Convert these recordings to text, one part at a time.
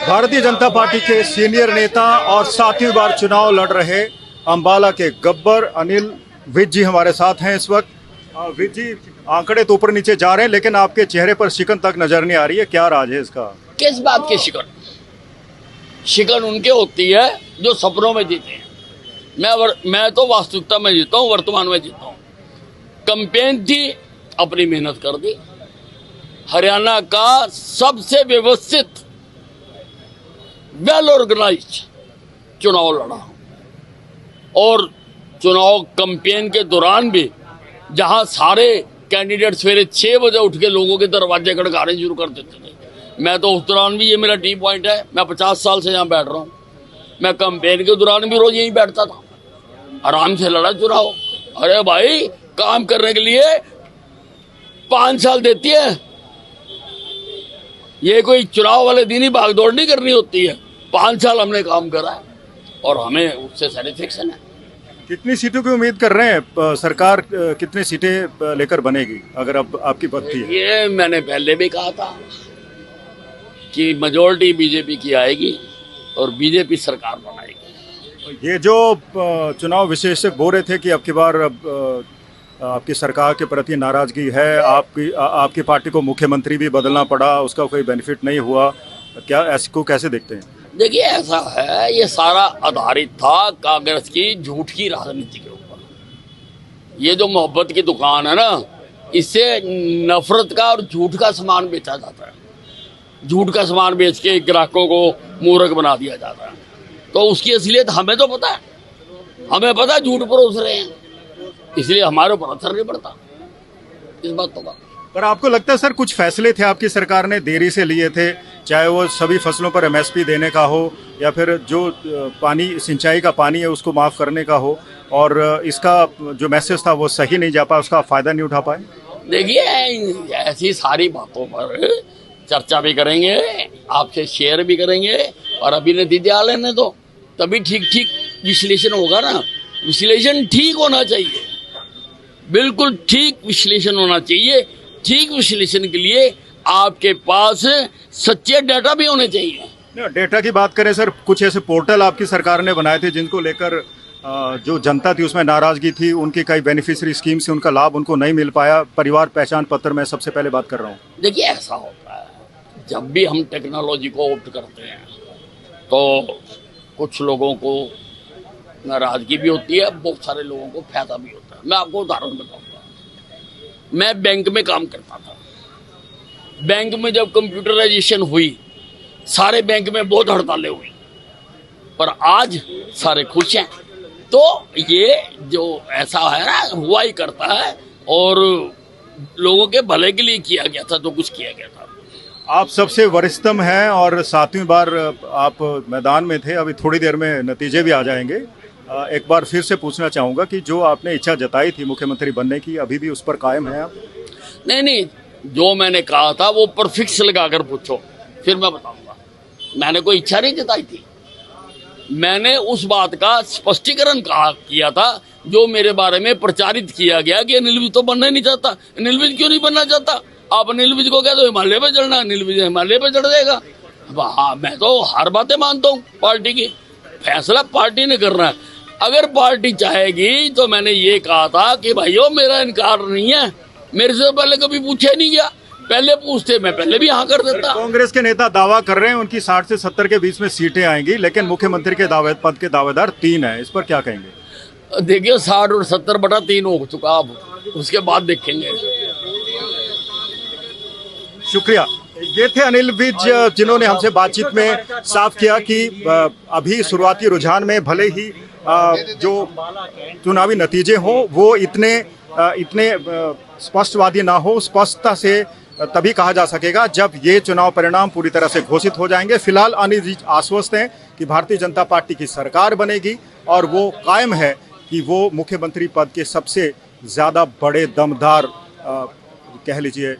Bharatiya Janata party के senior नेता और 7वीं बार चुनाव लड़ रहे अंबाला के गब्बर अनिल विज जी हमारे साथ हैं इस वक्त। विज जी, आंकड़े तो ऊपर नीचे जा रहे हैं लेकिन आपके चेहरे पर शिकन तक नजर नहीं आ रही है, क्या राज है इसका? किस बात की शिकन? शिकन उनके होती है जो सपनों में जीते हैं। मैं तो वास्तविकता में जीता हूँ, वर्तमान में जीता हूँ। कैंपेन थी, अपनी मेहनत कर दी। हरियाणा का सबसे व्यवस्थित वेल ऑर्गेनाइज्ड चुनाव लड़ा और चुनाव कैंपेन के दौरान भी जहां सारे कैंडिडेट सवेरे 6 बजे उठ के लोगों के दरवाजे खड़काने शुरू कर देते थे, मैं तो उस दौरान भी, ये मेरा टी पॉइंट है, मैं 50 साल से यहाँ बैठ रहा हूँ, मैं कैंपेन के दौरान भी रोज यहीं बैठता था। आराम से लड़ा चुनाव। अरे भाई, काम करने के लिए 5 साल देती है, ये कोई चुनाव वाले दिन ही भागदौड़ नहीं करनी होती है। 5 साल हमने काम करा है और हमें उससे सेटिस्फेक्शन है। कितनी सीटों की उम्मीद कर रहे हैं? सरकार कितनी सीटें लेकर बनेगी अगर अब आपकी पत्ती है? ये मैंने पहले भी कहा था कि मेजोरिटी बीजेपी की आएगी और बीजेपी सरकार बनाएगी। ये जो चुनाव विशेषज्ञ बोल रहे थे कि अब की बार आपकी सरकार के प्रति नाराजगी है, आपकी पार्टी को मुख्यमंत्री भी बदलना पड़ा, उसका कोई बेनिफिट नहीं हुआ, क्या ऐसे को कैसे देखते हैं? देखिए, ऐसा है, ये सारा आधारित था कांग्रेस की झूठ की राजनीति के ऊपर। ये जो मोहब्बत की दुकान है ना, इससे नफरत का और झूठ का सामान बेचा जाता है। झूठ का सामान बेच के ग्राहकों को मूर्ख बना दिया जाता है। तो उसकी असलियत हमें तो पता है, हमें पता है झूठ परोस रहे हैं, इसलिए हमारे ऊपर असर नहीं पड़ता इस बात का। पर आपको लगता है सर, कुछ फैसले थे आपकी सरकार ने देरी से लिए थे, चाहे वो सभी फसलों पर एमएसपी देने का हो या फिर जो पानी सिंचाई का पानी है उसको माफ़ करने का हो, और इसका जो मैसेज था वो सही नहीं जा पाया, उसका फ़ायदा नहीं उठा पाए? देखिए, ऐसी सारी बातों पर चर्चा भी करेंगे, आपसे शेयर भी करेंगे और अभी नतीजे आ लेने दो, तभी ठीक विश्लेषण होगा ना। विश्लेषण ठीक होना चाहिए, बिल्कुल ठीक विश्लेषण होना चाहिए। ठीक विश्लेषण के लिए आपके पास सच्चे डाटा भी होने चाहिए। डेटा की बात करें सर, कुछ ऐसे पोर्टल आपकी सरकार ने बनाए थे जिनको लेकर जो जनता थी उसमें नाराजगी थी, उनकी कई बेनिफिशियरी स्कीम से उनका लाभ उनको नहीं मिल पाया। परिवार पहचान पत्र में सबसे पहले बात कर रहा हूँ। देखिए, ऐसा होता है, जब भी हम टेक्नोलॉजी को ऑप्ट करते हैं तो कुछ लोगों को नाराजगी भी होती है, बहुत सारे लोगों को फायदा भी होता है। मैं आपको उदाहरण बताऊंगा। मैं बैंक में काम करता था। बैंक में जब कंप्यूटराइजेशन हुई, सारे बैंक में बहुत हड़तालें हुई, पर आज सारे खुश हैं। तो ये जो ऐसा है ना, हुआ ही करता है और लोगों के भले के लिए किया गया था जो कुछ किया गया था। आप सबसे वरिष्ठतम हैं और 7वीं बार आप मैदान में थे, अभी थोड़ी देर में नतीजे भी आ जाएंगे। एक बार फिर से पूछना चाहूँगा कि जो आपने इच्छा जताई थी मुख्यमंत्री बनने की, अभी भी उस पर कायम है आप? नहीं, जो मैंने कहा था वो पर फिक्स लगाकर पूछो, फिर मैं बताऊंगा। मैंने कोई इच्छा नहीं जताई थी, मैंने उस बात का स्पष्टीकरण किया था जो मेरे बारे में प्रचारित किया गया कि अनिल विज तो बनना ही नहीं चाहता। अनिल विज क्यों नहीं बनना चाहता? आप अनिल विज को कह दो हिमालय पे चढ़ना, अनिल विज हिमालय पे चढ़ जाएगा। हाँ, मैं तो हर बातें मानता हूँ, पार्टी की फैसला पार्टी ने करना है। अगर पार्टी चाहेगी तो मैंने ये कहा था कि भाइयों, मेरा इनकार नहीं है, मेरे से पहले कभी पूछा नहीं गया, पहले पूछते मैं पहले भी हाँ कर देता। कांग्रेस के नेता दावा कर रहे हैं उनकी 60 से 70 के बीच में सीटें आएंगी, लेकिन मुख्यमंत्री के पद के दावेदार 3 हैं, इस पर क्या कहेंगे? देखिए, 60 और 70/3 हो चुका, अब उसके बाद देखेंगे। शुक्रिया। ये थे अनिल विज, जिन्होंने हमसे बातचीत में साफ किया कि अभी शुरुआती रुझान में भले ही जो चुनावी नतीजे हों वो इतने स्पष्टवादी ना हो, स्पष्टता से तभी कहा जा सकेगा जब ये चुनाव परिणाम पूरी तरह से घोषित हो जाएंगे। फिलहाल अनिल विज आश्वस्त हैं कि भारतीय जनता पार्टी की सरकार बनेगी और वो कायम है कि वो मुख्यमंत्री पद के सबसे ज़्यादा बड़े दमदार कह लीजिए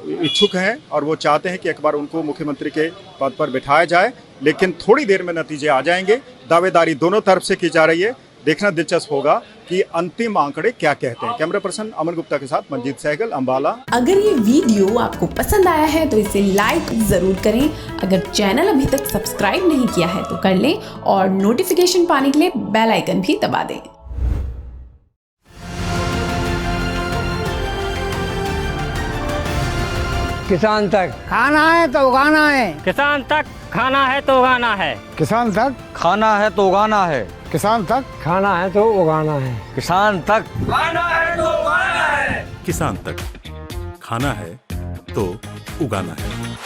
इच्छुक हैं और वो चाहते हैं कि एक बार उनको मुख्यमंत्री के पद पर बिठाया जाए। लेकिन थोड़ी देर में नतीजे आ जाएंगे। दावेदारी दोनों तरफ से की जा रही है। देखना दिलचस्प होगा कि अंतिम आंकड़े क्या कहते हैं। कैमरा पर्सन अमन गुप्ता के साथ मंजीत सहगल, अंबाला। अगर ये वीडियो आपको पसंद आया है तो इसे लाइक जरूर करें। अगर चैनल अभी तक सब्सक्राइब नहीं किया है तो कर लें और नोटिफिकेशन पाने के लिए बेल आइकन भी दबा दें। किसान तक खाना है तो उगाना है, किसान तक खाना है तो उगाना है, किसान तक खाना है तो उगाना है, किसान तक खाना है तो उगाना है, किसान तक खाना है तो उगाना है, किसान तक खाना है तो उगाना है।